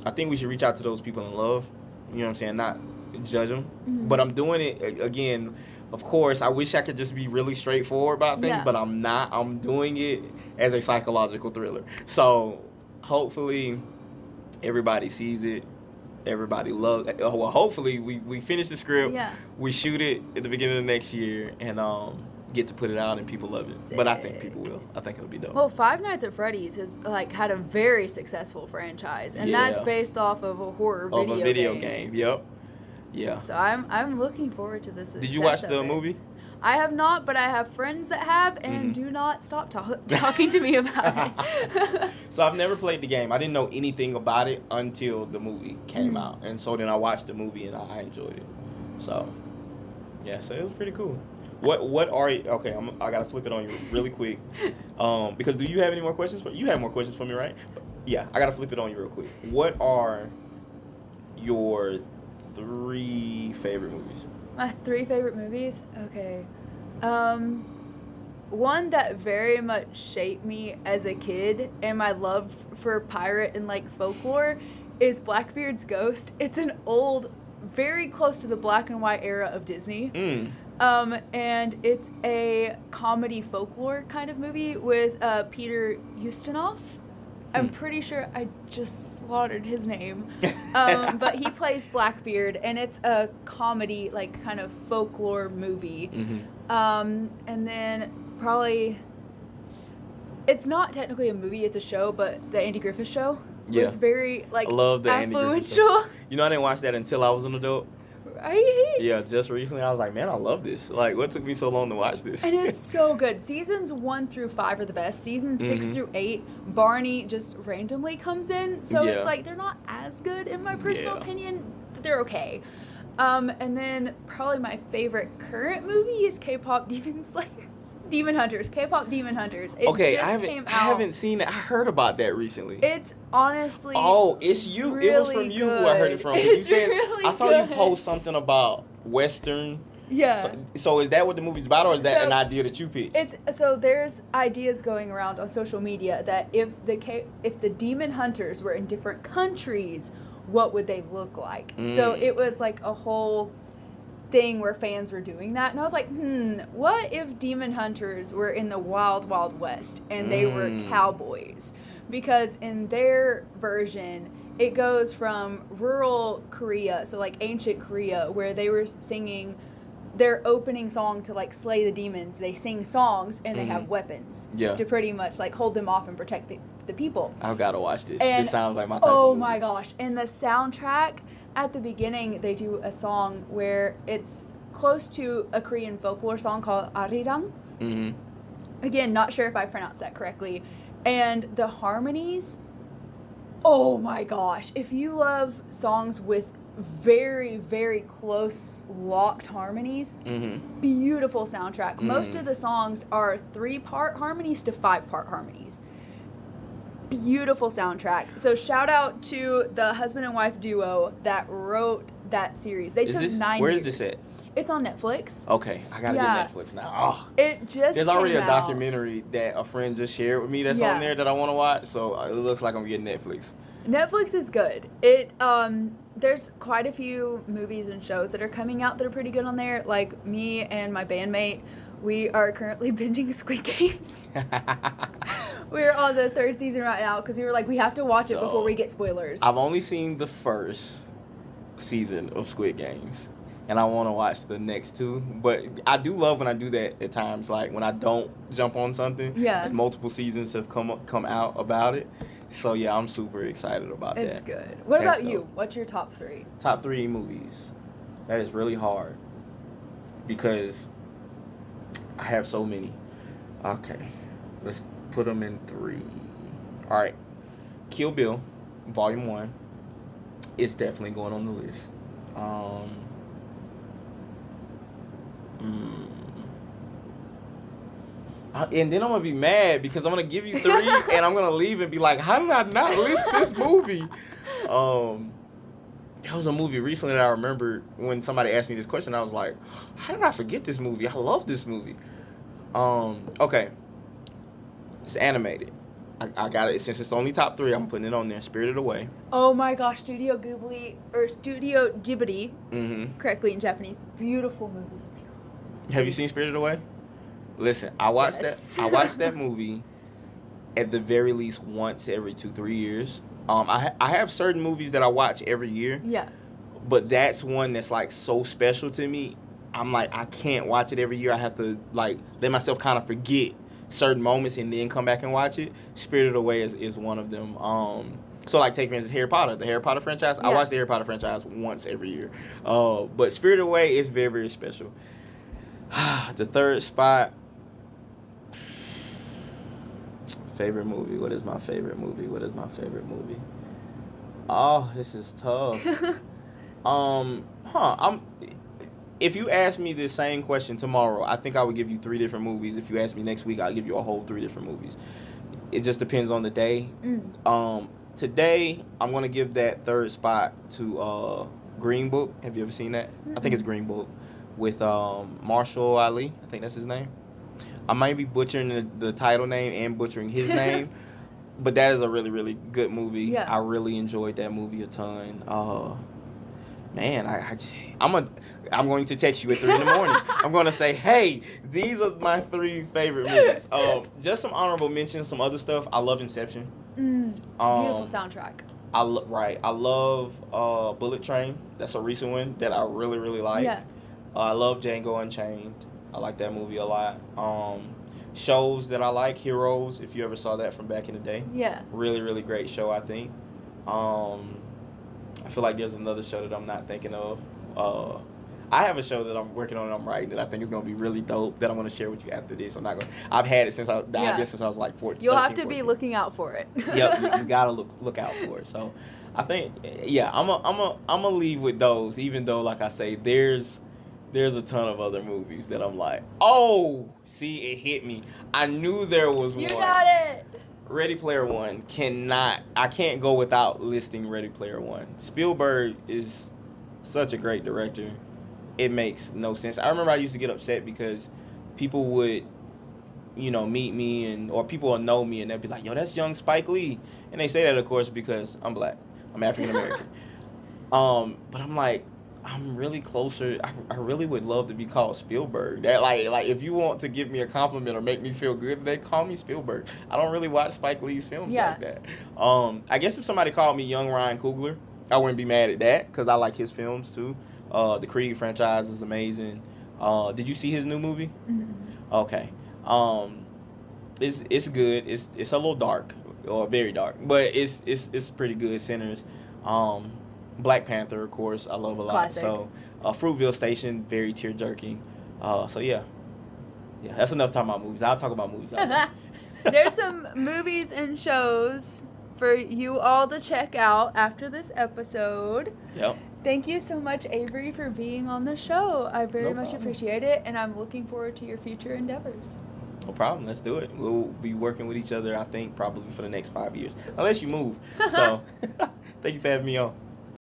we should reach out to those people in love, you know what I'm saying, not judge them. But I'm doing it again. Of course, I wish I could just be really straightforward about things, but I'm not. I'm doing it as a psychological thriller. So hopefully everybody sees it. Everybody loves it. Well, hopefully we finish the script. Yeah. We shoot it at the beginning of next year, and get to put it out, and people love it. Sick. But I think people will. I think it'll be dope. Well, Five Nights at Freddy's has had a very successful franchise, and that's based off of a horror video game. Yep. Yeah. So I'm looking forward to this. Did you watch the movie? I have not, but I have friends that have, and do not stop talking to me about it. So I've never played the game. I didn't know anything about it until the movie came out, and so then I watched the movie and I enjoyed it. So yeah, so it was pretty cool. What are you? Okay, I gotta flip it on you really quick. Because do you have any more questions? You have more questions for me, right? Yeah, I gotta flip it on you real quick. What are your 3 favorite movies? My 3 favorite movies? Okay. One that very much shaped me as a kid, and my love for pirate and folklore, is Blackbeard's Ghost. It's an old, very close to the black and white era of Disney. And it's a comedy folklore kind of movie with Peter Ustinov. I'm pretty sure I just slaughtered his name. But he plays Blackbeard, and it's a comedy, kind of folklore movie. And then probably, it's not technically a movie, it's a show, but the Andy Griffith Show was very, I love the Andy Griffith Show. I didn't watch that until I was an adult. Right? Yeah, just recently I was like, man, I love this. What took me so long to watch this? And it's so good. Seasons 1 through 5 are the best. Seasons 6 through 8, Barney just randomly comes in. So it's they're not as good in my personal opinion, but they're okay. And then probably my favorite current movie is K-pop Demon Hunters. K-pop Demon Hunters. I haven't seen it. I heard about that recently. It's honestly it's you. Really it was from you who I heard it from. It's really I saw you post something about Western. Yeah. So is that what the movie's about, or is that an idea that you pitched? So there's ideas going around on social media that if the Demon Hunters were in different countries, what would they look like? So it was a whole thing where fans were doing that, and I was like, what if Demon Hunters were in the Wild Wild West and they were cowboys? Because in their version, it goes from rural Korea, so ancient Korea, where they were singing their opening song to slay the demons. They sing songs and they have weapons to pretty much hold them off and protect the people. I've got to watch this. And, this sounds like my type of movie. My gosh. And the soundtrack, at the beginning, they do a song where it's close to a Korean folklore song called Arirang. Mm-hmm. Again, not sure if I pronounced that correctly. And the harmonies, oh my gosh. If you love songs with very, very close locked harmonies, beautiful soundtrack. Most of the songs are 3-part harmonies to 5-part harmonies. Beautiful soundtrack. So shout out to the husband and wife duo that wrote that series. They took 9 years. Where is this at? It's on Netflix. Okay, I gotta get Netflix now. Oh. It just There's already came a documentary that a friend just shared with me that's on there that I want to watch, so it looks like I'm getting Netflix. Netflix is good. There's quite a few movies and shows that are coming out that are pretty good on there. Like me and my bandmate, we are currently binging Squid Games. We're on the 3rd season right now because we were like, we have to watch it before we get spoilers. I've only seen the first season of Squid Games, and I want to watch the next 2. But I do love when I do that at times, like when I don't jump on something. Yeah. And multiple seasons have come out about it. So yeah, I'm super excited about that. It's good. What about you? What's your top 3? Top 3 movies. That is really hard because I have so many. Okay, let's put them in 3. All right, Kill Bill, Volume 1. It's definitely going on the list. And then I'm gonna be mad because I'm gonna give you 3 and I'm gonna leave and be like, how did I not list this movie? There was a movie recently that I remember when somebody asked me this question. I was like, how did I forget this movie? I love this movie. Okay, it's animated. I got it. Since it's only top 3, I'm putting it on there. Spirited Away. Oh my gosh, Studio Ghibli or Studio Ghibli, correctly in Japanese. Beautiful movies. Have you seen Spirited Away? Listen, I watched that movie at the very least once every 2-3 years. I have certain movies that I watch every year. Yeah. But that's one that's like so special to me. I'm like, I can't watch it every year. I have to like let myself kind of forget certain moments and then come back and watch it. Spirited Away is one of them. So like take for instance Harry Potter, the Harry Potter franchise. Yeah. I watch the Harry Potter franchise once every year. But Spirited Away is very, very special. The 3rd spot. Favorite movie. What is my favorite movie? Oh, this is tough. If you ask me the same question tomorrow, I think I would give you 3 different movies. If you ask me next week, I'll give you a whole 3 different movies. It just depends on the day. Today, I'm going to give that 3rd spot to Green Book. Have you ever seen that? I think it's Green Book with Marshall Ali. I think that's his name. I might be butchering the title name and butchering his name, but that is a really, really good movie. Yeah. I really enjoyed that movie a ton. Man, I'm going to text you at 3 in the morning. I'm going to say, hey, these are my 3 favorite movies. Just some honorable mentions, some other stuff. I love Inception. Beautiful soundtrack. I love Bullet Train. That's a recent one that I really, really like. Yeah. I love Django Unchained. I like that movie a lot. Shows that I like, Heroes, if you ever saw that from back in the day. Yeah. Really, really great show, I think. I feel like there's another show that I'm not thinking of. I have a show that I'm working on and I'm writing that I think is going to be really dope that I'm going to share with you after this. I've had it since I was like 14. You'll have to be looking out for it. Yep, you got to look out for it. So I think, I'm a leave with those, even though, like I say, there's a ton of other movies that I'm like, oh, see, it hit me. I knew there was one. You got it. Ready Player One I can't go without listing Ready Player One. Spielberg is such a great director. It makes no sense. I remember I used to get upset because people would, meet me or people would know me and they'd be like, yo, that's young Spike Lee. And they say that, of course, because I'm black. I'm African American. But I'm like, I'm really closer. I really would love to be called Spielberg. That like if you want to give me a compliment or make me feel good, they call me Spielberg. I don't really watch Spike Lee's films like that. I guess if somebody called me young Ryan Coogler, I wouldn't be mad at that because I like his films too. The Creed franchise is amazing. Did you see his new movie? Mm-hmm. Okay. It's good. It's a little dark or very dark, but it's pretty good. Sinners. Black Panther, of course, I love a lot. Classic. So, Fruitville Station, very tear jerking. So yeah, that's enough talking about movies. I'll talk about movies. There's some movies and shows for you all to check out after this episode. Yep. Thank you so much, Avery, for being on the show. I very much appreciate it, and I'm looking forward to your future endeavors. No problem. Let's do it. We'll be working with each other, I think, probably for the next 5 years, unless you move. So, thank you for having me on.